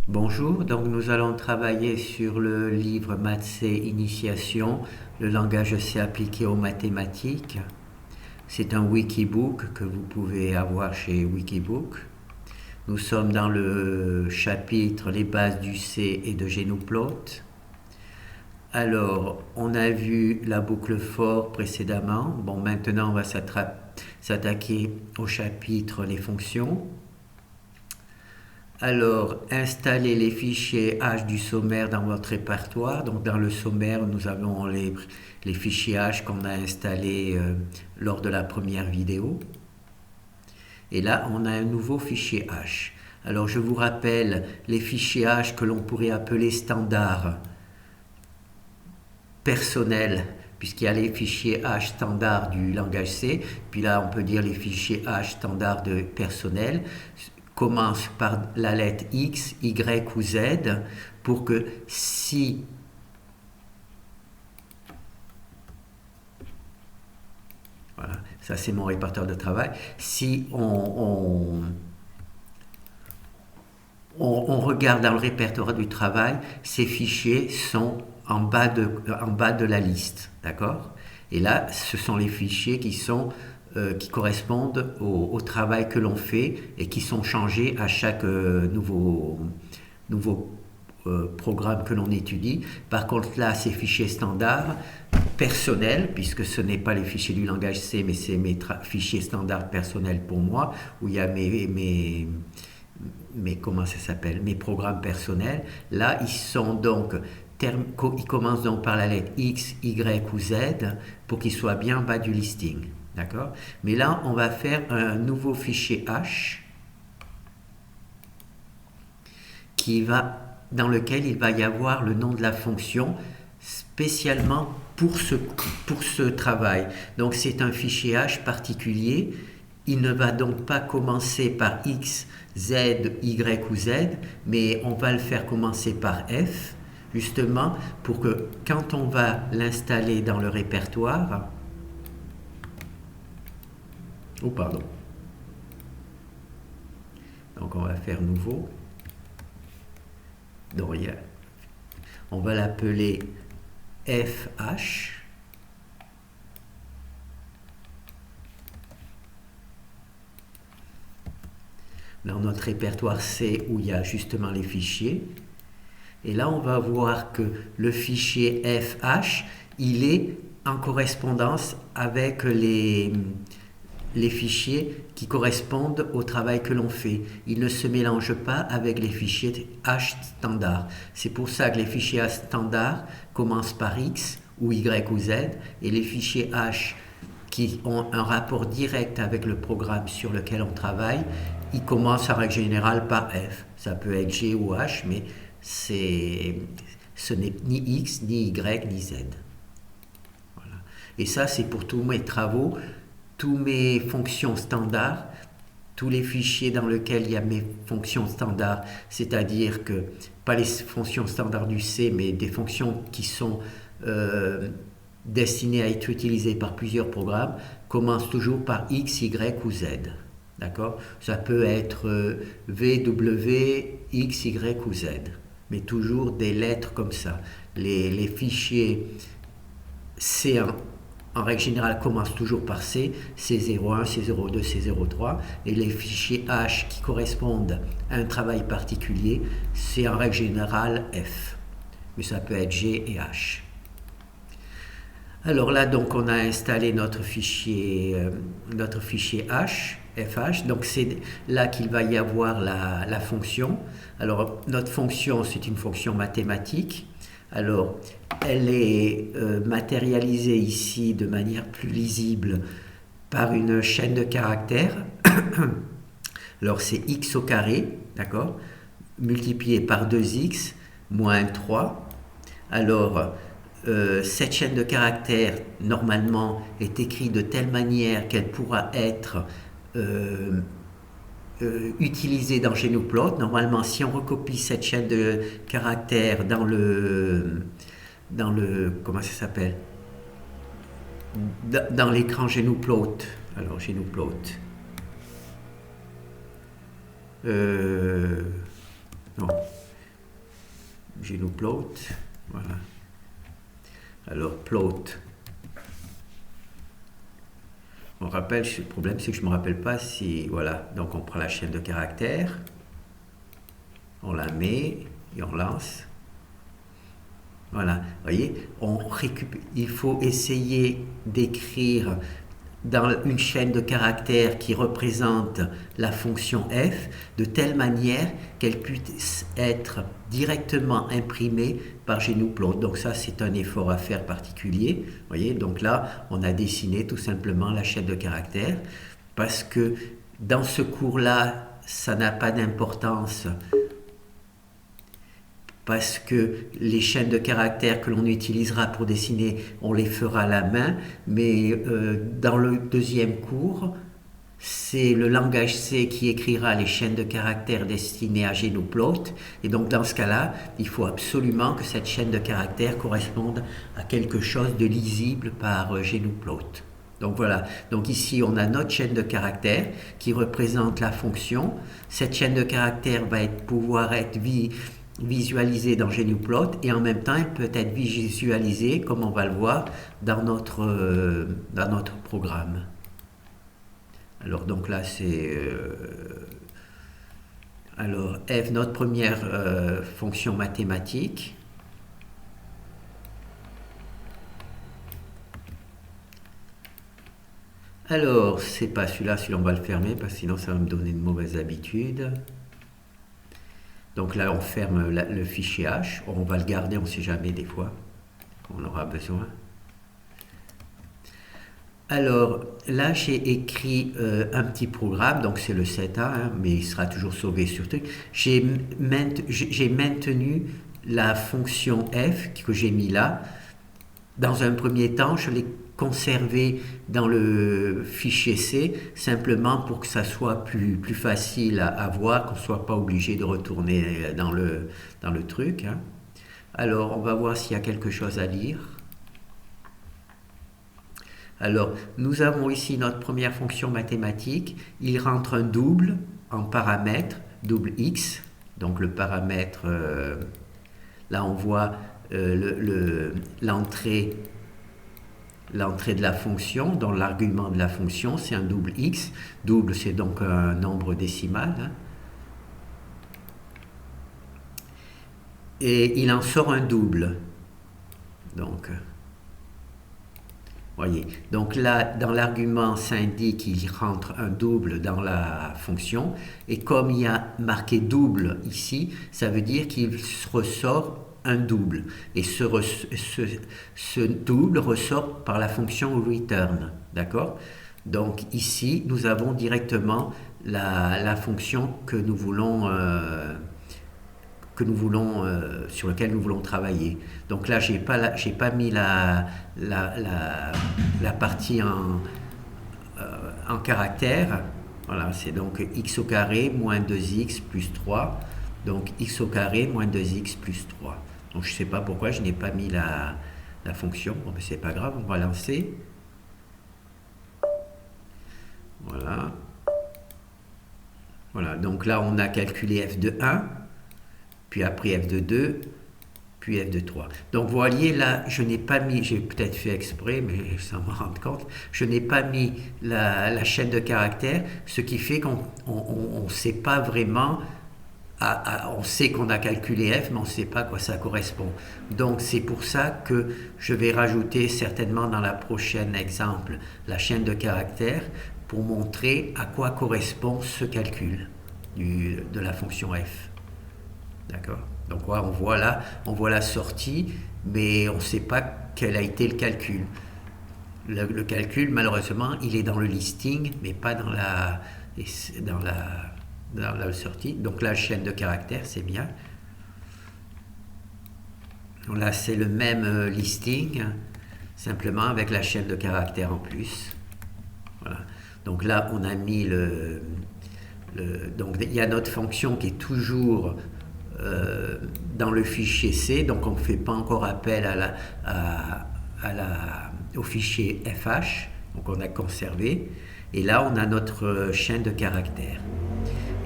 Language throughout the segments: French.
Bonjour, donc nous allons travailler sur le livre Maths C Initiation, le langage C appliqué aux mathématiques. C'est un Wikibook que vous pouvez avoir chez Wikibook. Nous sommes dans le chapitre Les bases du C et de Genoplot. Alors, on a vu la boucle for précédemment. Bon, maintenant on va s'attaquer au chapitre Les fonctions. Alors, installez les fichiers H du sommaire dans votre répertoire. Donc, dans le sommaire, nous avons les fichiers H qu'on a installés lors de la première vidéo. Et là, on a un nouveau fichier H. Alors, je vous rappelle les fichiers H que l'on pourrait appeler standard personnel, puisqu'il y a les fichiers H standard du langage C. Puis là, on peut dire les fichiers H standard de personnel. Commence par la lettre X, Y ou Z pour que si voilà, ça c'est mon répertoire de travail, si on regarde dans le répertoire du travail, ces fichiers sont en bas de la liste, d'accord? Et là, ce sont les fichiers qui correspondent au travail que l'on fait et qui sont changés à chaque nouveau programme que l'on étudie. Par contre, là, ces fichiers standards personnels, puisque ce n'est pas les fichiers du langage C, mais c'est mes fichiers standards personnels pour moi, où il y a comment ça s'appelle, mes programmes personnels. Là, ils commencent donc par la lettre X, Y ou Z pour qu'ils soient bien en bas du listing. D'accord? Mais là, on va faire un nouveau fichier H dans lequel il va y avoir le nom de la fonction spécialement pour ce travail. Donc c'est un fichier H particulier. Il ne va donc pas commencer par X, Z, Y ou Z, mais on va le faire commencer par F, justement pour que quand on va l'installer dans le répertoire, oh pardon, donc on va faire nouveau, donc on va l'appeler FH. Dans notre répertoire C où il y a justement les fichiers. Et là, on va voir que le fichier FH, il est en correspondance avec les fichiers qui correspondent au travail que l'on fait. Il ne se mélange pas avec les fichiers H standard. C'est pour ça que les fichiers H standard commencent par X ou Y ou Z et les fichiers H qui ont un rapport direct avec le programme sur lequel on travaille, ils commencent en règle générale par F. Ça peut être G ou H, mais ce n'est ni X, ni Y, ni Z. Voilà. Et ça, c'est pour tous mes travaux, tous mes fonctions standards, tous les fichiers dans lesquels il y a mes fonctions standards, c'est-à-dire que, pas les fonctions standards du C, mais des fonctions qui sont destinées à être utilisées par plusieurs programmes, commencent toujours par X, Y ou Z. D'accord? Ça peut être V, W, X, Y ou Z, mais toujours des lettres comme ça. Les fichiers C en règle générale commencent toujours par C, C01, C02, C03, et les fichiers H qui correspondent à un travail particulier, c'est en règle générale F, mais ça peut être G et H. Alors là, donc, on a installé notre fichier H, FH, donc c'est là qu'il va y avoir la fonction. Alors, notre fonction, c'est une fonction mathématique. Alors, elle est matérialisée ici de manière plus lisible par une chaîne de caractères. Alors, c'est x au carré, d'accord, multiplié par 2x moins 3. Alors, cette chaîne de caractères, normalement, est écrite de telle manière qu'elle pourra être utilisée dans Genoplot. Normalement, si on recopie cette chaîne de caractères dans le comment ça s'appelle, dans l'écran Genoplot, alors Genoplot, non, GNU-plot, voilà. Alors plot, on rappelle, le problème c'est que je ne me rappelle pas si, voilà, donc on prend la chaîne de caractères, on la met et on lance. Voilà, vous voyez, il faut essayer d'écrire dans une chaîne de caractères qui représente la fonction f de telle manière qu'elle puisse être directement imprimée par GNU-plot. Donc ça, c'est un effort à faire particulier. Vous voyez, donc là, on a dessiné tout simplement la chaîne de caractères parce que dans ce cours-là, ça n'a pas d'importance parce que les chaînes de caractères que l'on utilisera pour dessiner, on les fera à la main, mais dans le deuxième cours, c'est le langage C qui écrira les chaînes de caractères destinées à GNU-plot, et donc dans ce cas-là, il faut absolument que cette chaîne de caractères corresponde à quelque chose de lisible par GNU-plot. Donc voilà, donc ici on a notre chaîne de caractères qui représente la fonction. Cette chaîne de caractères va pouvoir être visualisée dans GNU-plot et en même temps elle peut être visualisée comme on va le voir dans notre programme. Alors donc là c'est alors f, notre première fonction mathématique. Alors c'est pas celui-là on va le fermer parce que sinon ça va me donner une mauvaise habitude. Donc là, on ferme le fichier H. On va le garder, on ne sait jamais des fois. On aura besoin. Alors là, j'ai écrit un petit programme. Donc c'est le 7A, hein, mais il sera toujours sauvé sur truc. J'ai maintenu la fonction f que j'ai mis là. Dans un premier temps, je l'ai conservé dans le fichier C, simplement pour que ça soit plus facile à voir, qu'on ne soit pas obligé de retourner dans le truc. Hein. Alors, on va voir s'il y a quelque chose à lire. Alors, nous avons ici notre première fonction mathématique. Il rentre un double en paramètre, double x. Donc, le paramètre, là, on voit l'entrée de la fonction, dans l'argument de la fonction, c'est un double x. Double, c'est donc un nombre décimal. Hein. Et il en sort un double. Donc, voyez. Donc là, dans l'argument, ça indique qu'il rentre un double dans la fonction. Et comme il y a marqué double ici, ça veut dire qu'il ressort un double. Et ce double ressort par la fonction return. D'accord? Donc ici, nous avons directement la fonction que nous voulons, sur laquelle nous voulons travailler. Donc là, j'ai pas mis la partie en caractère. Voilà, c'est donc x au carré moins 2x plus 3. Donc x au carré moins 2x plus 3. Donc je ne sais pas pourquoi je n'ai pas mis la fonction. Bon, mais c'est pas grave, on va lancer. Voilà. Voilà, donc là on a calculé f de 1, puis après f de 2, puis f de 3. Donc vous voyez là, je n'ai pas mis, j'ai peut-être fait exprès, mais sans m'en rendre compte, je n'ai pas mis la chaîne de caractères, ce qui fait qu'on ne sait pas vraiment. On sait qu'on a calculé f, mais on ne sait pas à quoi ça correspond. Donc c'est pour ça que je vais rajouter certainement dans la prochaine exemple la chaîne de caractères pour montrer à quoi correspond ce calcul de la fonction f. D'accord? Donc on voit la sortie, mais on ne sait pas quel a été le calcul. Le calcul, malheureusement, il est dans le listing, mais pas dans la sortie. Donc la chaîne de caractères, c'est bien. Là, c'est le même listing, simplement avec la chaîne de caractères en plus. Voilà. Donc là, on a mis donc il y a notre fonction qui est toujours dans le fichier C, donc on ne fait pas encore appel au fichier FH, donc on a conservé. Et là, on a notre chaîne de caractères.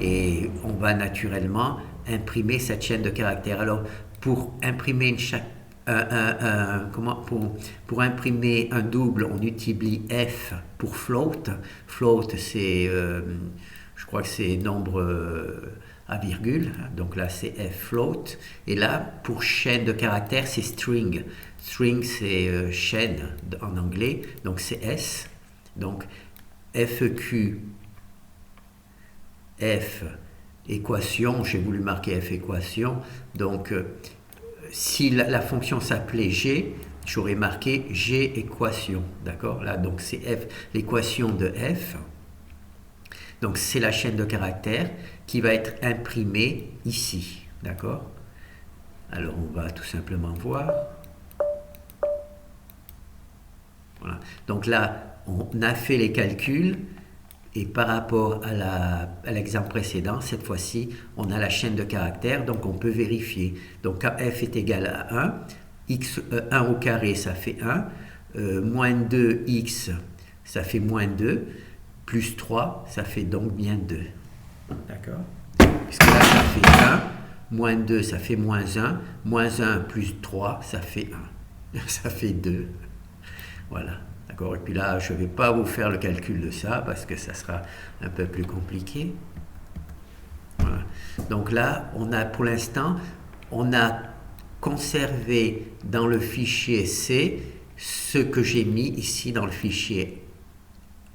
Et on va naturellement imprimer cette chaîne de caractères. Alors, pour imprimer pour imprimer un double, on utilise F pour float. Float, c'est, je crois que c'est nombre à virgule, donc là c'est F float. Et là, pour chaîne de caractères, c'est string. String, c'est chaîne en anglais, donc c'est S. Donc FQ, F équation, j'ai voulu marquer F équation, donc si la fonction s'appelait G, j'aurais marqué G équation, d'accord? Là, donc c'est F, l'équation de F. Donc c'est la chaîne de caractères qui va être imprimée ici, d'accord? Alors on va tout simplement voir. Voilà. Donc là, on a fait les calculs et par rapport à l'exemple précédent, cette fois-ci, on a la chaîne de caractères, donc on peut vérifier. Donc quand f est égal à 1, x, 1 au carré, ça fait 1, moins 2x, ça fait moins 2, plus 3, ça fait donc bien 2. D'accord? Puisque là, ça fait 1, moins 2, ça fait moins 1, moins 1 plus 3, ça fait 1. Ça fait 2. Voilà. D'accord? Et puis là, je ne vais pas vous faire le calcul de ça parce que ça sera un peu plus compliqué. Voilà. Donc là, on a pour l'instant, on a conservé dans le fichier C ce que j'ai mis ici dans le fichier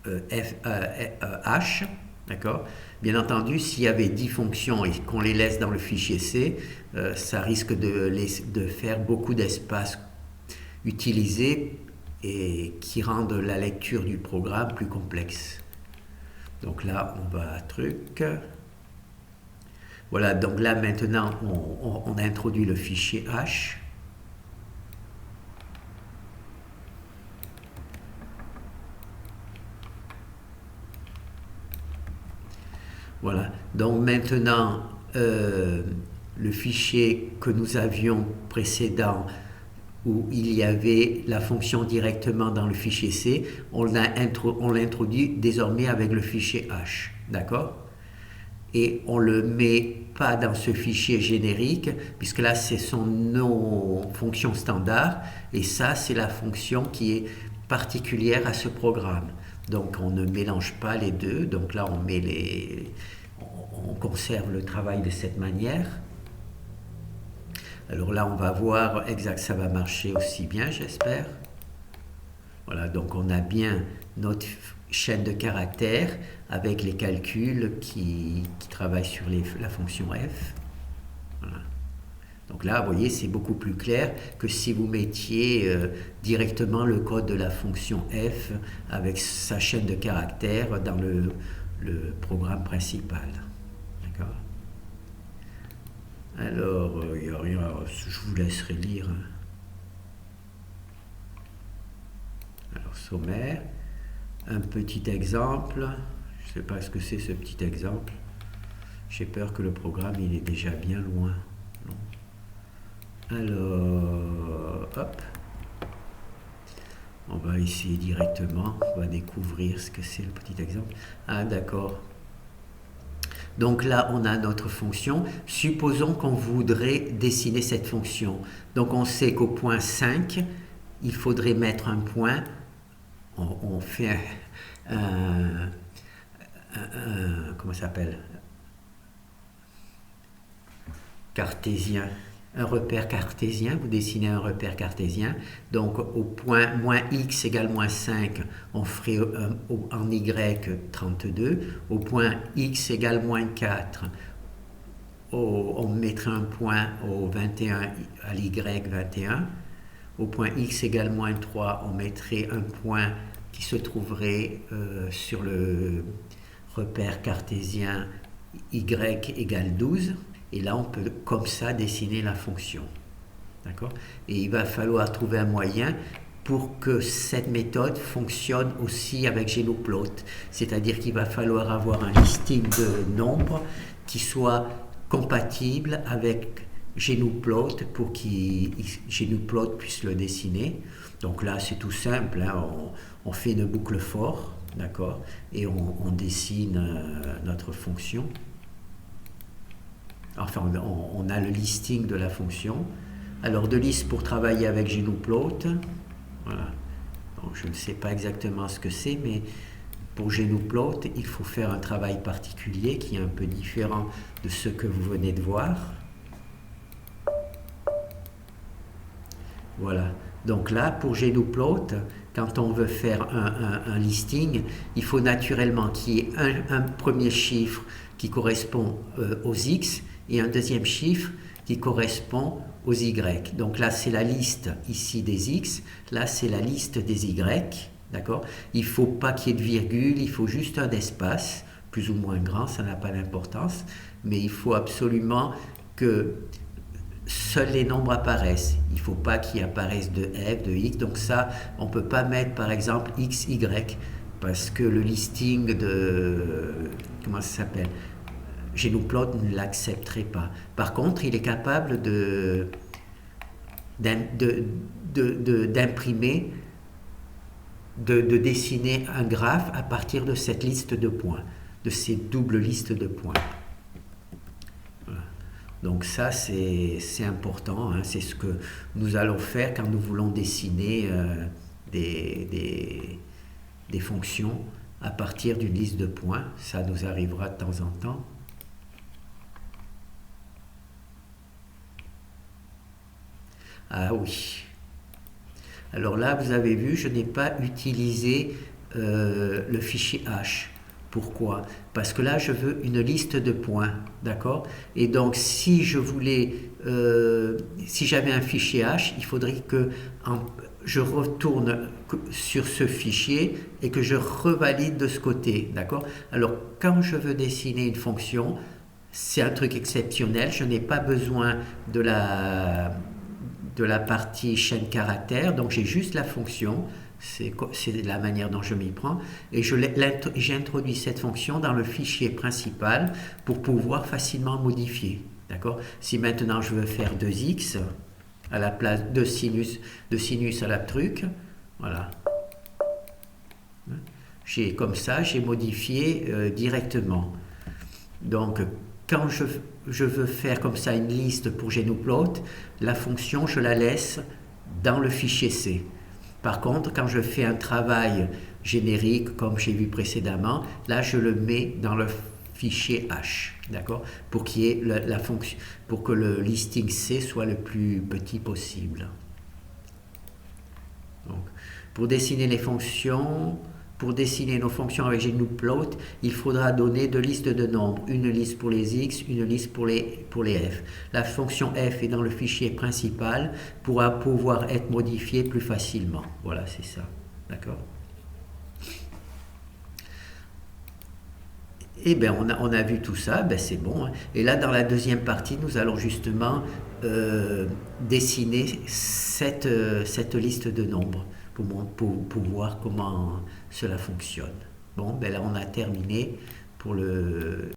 H. D'accord? Bien entendu, s'il y avait 10 fonctions et qu'on les laisse dans le fichier C, ça risque de faire beaucoup d'espace utilisé et qui rendent la lecture du programme plus complexe. Donc là, on va à truc. Voilà, donc là maintenant, on a introduit le fichier H. Voilà, donc maintenant, le fichier que nous avions précédent, où il y avait la fonction directement dans le fichier C, on l'introduit désormais avec le fichier H, d'accord? Et on ne le met pas dans ce fichier générique, puisque là, ce sont nos fonctions standards, et ça, c'est la fonction qui est particulière à ce programme. Donc, on ne mélange pas les deux, donc là, on conserve le travail de cette manière. Alors là, on va voir exact, ça va marcher aussi bien, j'espère. Voilà, donc on a bien notre chaîne de caractères avec les calculs qui travaillent sur la fonction f. Voilà. Donc là, vous voyez, c'est beaucoup plus clair que si vous mettiez directement le code de la fonction f avec sa chaîne de caractères dans le programme principal. D'accord ? Alors, il n'y a rien, je vous laisserai lire. Alors, sommaire, un petit exemple. Je ne sais pas ce que c'est ce petit exemple. J'ai peur que le programme il est déjà bien loin. Non. Alors, hop. On va essayer directement. On va découvrir ce que c'est le petit exemple. Ah, d'accord. Donc là, on a notre fonction. Supposons qu'on voudrait dessiner cette fonction. Donc on sait qu'au point 5, il faudrait mettre un point. On fait comment ça s'appelle? Cartésien. Un repère cartésien, vous dessinez un repère cartésien. Donc au point moins x égale moins 5, on ferait en y 32. Au point x égale moins 4, on mettrait un point au 21 à l'y 21. Au point x égale moins 3, on mettrait un point qui se trouverait sur le repère cartésien y égale 12. Et là, on peut comme ça dessiner la fonction. D'accord ? Et il va falloir trouver un moyen pour que cette méthode fonctionne aussi avec GNUplot. C'est-à-dire qu'il va falloir avoir un listing de nombres qui soit compatible avec GNUplot pour que GNUplot puisse le dessiner. Donc là, c'est tout simple. Hein, on fait une boucle for, d'accord ? Et on dessine notre fonction. Enfin, on a le listing de la fonction. Alors, de liste pour travailler avec GNUplot. Voilà. Donc, je ne sais pas exactement ce que c'est, mais pour GNUplot, il faut faire un travail particulier qui est un peu différent de ce que vous venez de voir. Voilà. Donc là, pour GNUplot, quand on veut faire un listing, il faut naturellement qu'il y ait un premier chiffre qui correspond aux X et un deuxième chiffre qui correspond aux Y. Donc là, c'est la liste ici des X, là, c'est la liste des Y. D'accord? Il ne faut pas qu'il y ait de virgule, il faut juste un espace, plus ou moins grand, ça n'a pas d'importance, mais il faut absolument que seuls les nombres apparaissent. Il ne faut pas qu'il apparaisse de f, de x. Donc ça, on ne peut pas mettre par exemple x, y, parce que le listing de... Comment ça s'appelle? GNUplot ne l'accepterait pas. Par contre, il est capable d'imprimer, de dessiner un graphe à partir de cette liste de points, de ces doubles listes de points. Donc ça, c'est important, hein. C'est ce que nous allons faire quand nous voulons dessiner des fonctions à partir d'une liste de points. Ça nous arrivera de temps en temps. Ah oui. Alors là, vous avez vu, je n'ai pas utilisé le fichier H. Pourquoi? Parce que là, je veux une liste de points, d'accord? Et donc, si je voulais, si j'avais un fichier H, il faudrait que je retourne sur ce fichier et que je revalide de ce côté, d'accord? Alors, quand je veux dessiner une fonction, c'est un truc exceptionnel. Je n'ai pas besoin de la partie chaîne caractère, donc j'ai juste la fonction. C'est la manière dont je m'y prends. Et j'introduis cette fonction dans le fichier principal pour pouvoir facilement modifier. D'accord? Si maintenant je veux faire 2x à la place de sinus à la truc, voilà. Comme ça, j'ai modifié directement. Donc, quand je veux faire comme ça une liste pour GNUplot, la fonction, je la laisse dans le fichier C. Par contre, quand je fais un travail générique, comme j'ai vu précédemment, là, je le mets dans le fichier H, d'accord? Pour qu'il y ait la fonction, pour que le listing C soit le plus petit possible. Donc, pour dessiner les fonctions, pour dessiner nos fonctions avec GNUplot, il faudra donner deux listes de nombres, une liste pour les x, une liste pour les f. La fonction f est dans le fichier principal, pourra pouvoir être modifiée plus facilement. Voilà, c'est ça. D'accord? Et bien, on a vu tout ça, ben c'est bon, hein. Et là, dans la deuxième partie, nous allons justement dessiner cette liste de nombres pour voir comment cela fonctionne. Bon, ben là, on a terminé pour le